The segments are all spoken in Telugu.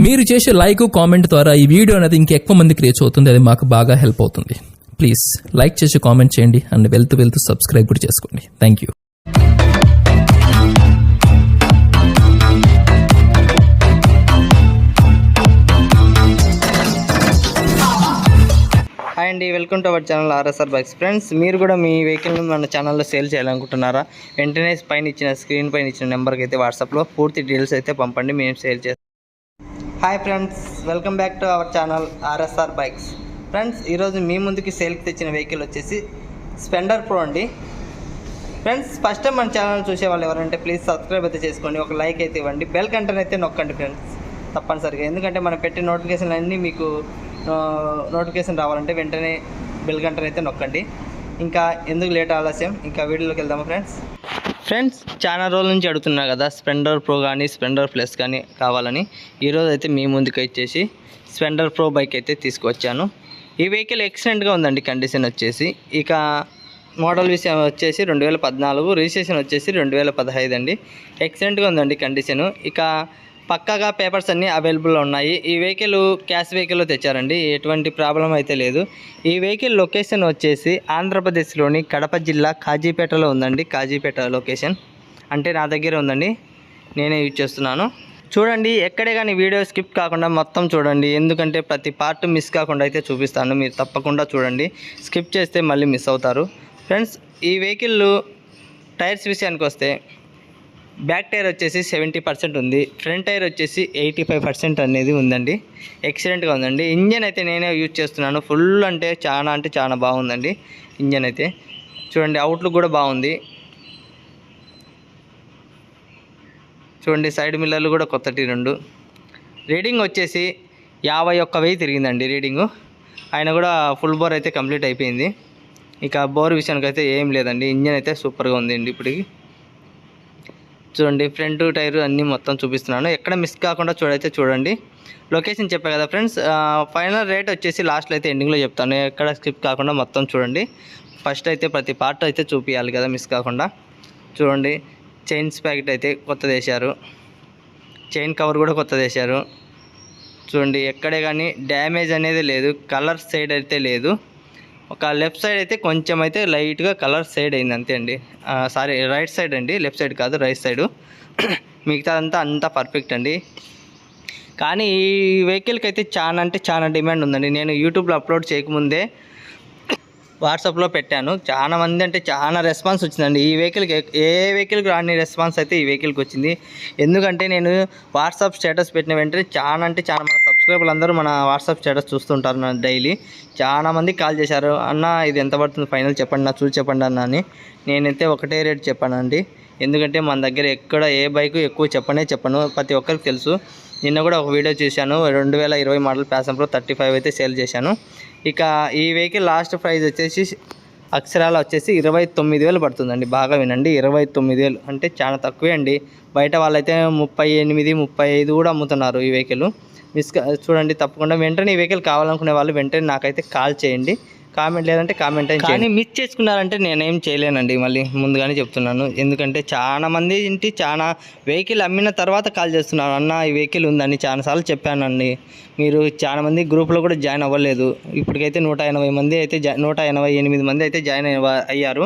మీరు చేసే లైక్ కామెంట్ ద్వారా ఈ వీడియో అనేది ఇంకెక్కువ మందికి రీచ్ అవుతుంది. అది మాకు బాగా హెల్ప్ అవుతుంది. ప్లీజ్ లైక్ చేసి కామెంట్ చేయండి అండ్ వెళ్తూ సబ్స్క్రైబ్ కూడా చేసుకోండి. Thank you. హాయ్ అండి, welcome to our channel RSR bikes. Friends, మీరు కూడా మీ వెహికల్ని మన ఛానల్లో సేల్ చేయాలనుకుంటున్నారా? వెంటనే స్క్రీన్ పైన ఇచ్చిన నెంబర్కి అయితే వాట్సాప్లో పూర్తి డీటెయిల్స్ అయితే పంపండి, మేము సేల్ చేస్తాం. Hi friends, welcome back to our channel RSR bikes. Friends, ఈరోజు మీ ముందుకి సేల్కి తెచ్చిన వెహికల్ వచ్చేసి స్ప్లెండర్ ప్రో అండి. ఫ్రెండ్స్, ఫస్ట్ టైం మన ఛానల్ చూసే వాళ్ళు ఎవరంటే ప్లీజ్ సబ్స్క్రైబ్ అయితే చేసుకోండి, ఒక లైక్ అయితే ఇవ్వండి, బెల్ గంటను అయితే నొక్కండి ఫ్రెండ్స్ తప్పనిసరిగా. ఎందుకంటే మనం పెట్టే నోటిఫికేషన్లు అన్నీ మీకు నోటిఫికేషన్ రావాలంటే వెంటనే బెల్ గంటను అయితే నొక్కండి. ఇంకా ఎందుకు లేట్ ఆలస్యం, ఇంకా వీడియోలోకి వెళ్దామా ఫ్రెండ్స్. చాలా రోజుల నుంచి అడుగుతున్నా కదా స్ప్లెండర్ ప్రో కానీ స్ప్లెండర్ ప్లస్ కానీ కావాలని. ఈరోజు అయితే మీ ముందుకు వచ్చేసి స్ప్లెండర్ ప్రో బైక్ అయితే తీసుకువచ్చాను. ఈ వెహికల్ ఎక్సలెంట్గా ఉందండి. కండిషన్ వచ్చేసి ఇక మోడల్ విషయం వచ్చేసి 2014, రిజిస్ట్రేషన్ వచ్చేసి 2015 అండి. ఎక్సలెంట్గా ఉందండి కండిషను. ఇక పక్కాగా పేపర్స్ అన్నీ అవైలబుల్లో ఉన్నాయి. ఈ వెహికల్ క్యాష్ వెహికల్లో తెచ్చారండి, ఎటువంటి ప్రాబ్లం అయితే లేదు. ఈ వెహికల్ లొకేషన్ వచ్చేసి ఆంధ్రప్రదేశ్లోని కడప జిల్లా కాజీపేటలో ఉందండి. కాజీపేట లొకేషన్ అంటే నా దగ్గర ఉందండి, నేనే యూజ్ చేస్తున్నాను. చూడండి, ఎక్కడే కానీ వీడియో స్కిప్ కాకుండా మొత్తం చూడండి, ఎందుకంటే ప్రతి పార్ట్ మిస్ కాకుండా అయితే చూపిస్తాను. మీరు తప్పకుండా చూడండి, స్కిప్ చేస్తే మళ్ళీ మిస్ అవుతారు. ఫ్రెండ్స్, ఈ వెహికల్ టైర్స్ విషయానికి వస్తే బ్యాక్ టైర్ వచ్చేసి 70% ఉంది, ఫ్రంట్ టైర్ వచ్చేసి 85% అనేది ఉందండి. ఎక్సలెంట్గా ఉందండి. ఇంజన్ అయితే నేనే యూజ్ చేస్తున్నాను. ఫుల్ అంటే చాలా బాగుందండి ఇంజన్ అయితే. చూడండి, అవుట్లుక్ కూడా బాగుంది. చూడండి, సైడ్ మిల్లర్లు కూడా కొత్తటి 2. రీడింగ్ వచ్చేసి 51,000 తిరిగిందండి రీడింగు. ఆయన కూడా ఫుల్ బోర్ అయితే కంప్లీట్ అయిపోయింది. ఇక బోర్ విషయానికి అయితే ఏం లేదండి. ఇంజన్ అయితే సూపర్గా ఉందండి. ఇప్పటికి చూడండి, ఫ్రంట్ టైర్ అన్నీ మొత్తం చూపిస్తున్నాను, ఎక్కడ మిస్ కాకుండా చూడండి. లొకేషన్ చెప్పా కదా ఫ్రెండ్స్. ఫైనల్ రేట్ వచ్చేసి లాస్ట్లో అయితే ఎండింగ్లో చెప్తాను, ఎక్కడ స్కిప్ కాకుండా మొత్తం చూడండి. ఫస్ట్ అయితే ప్రతి పార్ట్ అయితే చూపించాలి కదా మిస్ కాకుండా. చూడండి, చైన్స్ ప్యాకెట్ అయితే కొత్తది వేశారు, చైన్ కవర్ కూడా కొత్తది వేశారు. చూడండి, ఎక్కడే కానీ డ్యామేజ్ అనేది లేదు. కలర్ సైడ్ అయితే లేదు. ఒక లెఫ్ట్ సైడ్ అయితే కొంచెం అయితే లైట్గా కలర్ సైడ్ అయింది అంతే అండి. సారీ, రైట్ సైడ్ అండి, లెఫ్ట్ సైడ్ కాదు, రైట్ సైడు. మిగతాదంతా అంతా పర్ఫెక్ట్ అండి. కానీ ఈ వెహికల్కి అయితే చాలా డిమాండ్ ఉందండి. నేను యూట్యూబ్లో అప్లోడ్ చేయకముందే వాట్సాప్లో పెట్టాను. చాలా రెస్పాన్స్ వచ్చిందండి ఈ వెహికల్కి. ఏ వెహికల్కి రాని రెస్పాన్స్ అయితే ఈ వెహికల్కి వచ్చింది. ఎందుకంటే నేను వాట్సాప్ స్టేటస్ పెట్టిన వెంటనే చాలా మన సబ్స్క్రైబర్లు అందరూ మన వాట్సాప్ స్టేటస్ చూస్తుంటారు నా డైలీ. చాలామంది కాల్ చేశారు, అన్న ఇది ఎంత పడుతుంది ఫైనల్ చెప్పండి, నా చూసి చెప్పండి అన్న అని. నేనైతే ఒకటే రేట్ చెప్పానండి. ఎందుకంటే మన దగ్గర ఎక్కడ ఏ బైకు ఎక్కువ చెప్పను, ప్రతి ఒక్కరికి తెలుసు. నిన్న కూడా ఒక వీడియో చూశాను, 2020 మోడల్ ప్యాషన్ ప్రో 35 అయితే సేల్ చేశాను. ఇక ఈ వెహికల్ లాస్ట్ ప్రైస్ వచ్చేసి అక్షరాలు వచ్చేసి 29,000 పడుతుందండి. బాగా వినండి, 29,000 అంటే చాలా తక్కువే అండి. బయట వాళ్ళైతే 38, 35 కూడా అమ్ముతున్నారు ఈ వెహికల్. చూడండి, తప్పకుండా వెంటనే ఈ వెహికల్ కావాలనుకునే వాళ్ళు వెంటనే నాకైతే కాల్ చేయండి, కామెంట్ లేదంటే కామెంట్ అయినా చేయండి. మిస్ చేసుకున్నారంటే నేనేం చేయలేనండి, మళ్ళీ ముందుగానే చెప్తున్నాను. ఎందుకంటే చాలామంది చాలా వెహికల్ అమ్మిన తర్వాత కాల్ చేస్తున్నారు, అన్న ఈ వెహికల్ ఉందని చాలాసార్లు చెప్పానండి. మీరు చాలామంది గ్రూప్లో కూడా జాయిన్ అవ్వలేదు. ఇప్పటికైతే 180 మంది అయితే 188 మంది అయితే జాయిన్ అయ్యారు.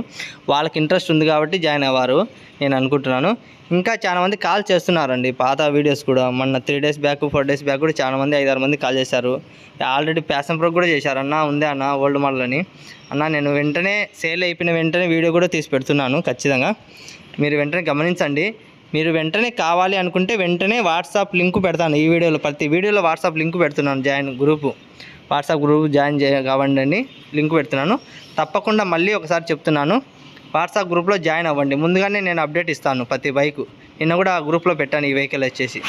వాళ్ళకి ఇంట్రెస్ట్ ఉంది కాబట్టి జాయిన్ అవ్వారు నేను అనుకుంటున్నాను. ఇంకా చాలామంది కాల్ చేస్తున్నారండి, పాత వీడియోస్ కూడా. మొన్న 3 days బ్యాక్ 4 days బ్యాక్ కూడా చాలామంది 5-6 మంది కాల్ చేశారు. ఆల్రెడీ ప్యాషన్ ప్రో కూడా చేశారు, అన్న ఉందే అన్న ఓల్డ్ మోడల్ అని. అన్న నేను వెంటనే సేల్ అయిపోయిన వెంటనే వీడియో కూడా తీసి పెడుతున్నాను ఖచ్చితంగా, మీరు వెంటనే గమనించండి. మీరు వెంటనే కావాలి అనుకుంటే వెంటనే వాట్సాప్ లింక్ పెడతాను ఈ వీడియోలో, ప్రతి వీడియోలో వాట్సాప్ లింక్ పెడుతున్నాను. వాట్సాప్ గ్రూప్ జాయిన్ కావండి, లింక్ పెడుతున్నాను. తప్పకుండా మళ్ళీ ఒకసారి చెప్తున్నాను, వాట్సాప్ గ్రూప్లో జాయిన్ అవ్వండి. ముందుగానే నేను అప్డేట్ ఇస్తాను ప్రతి బైకు. నిన్న కూడా ఆ గ్రూప్లో పెట్టాను ఈ వెహికల్ వచ్చేసి.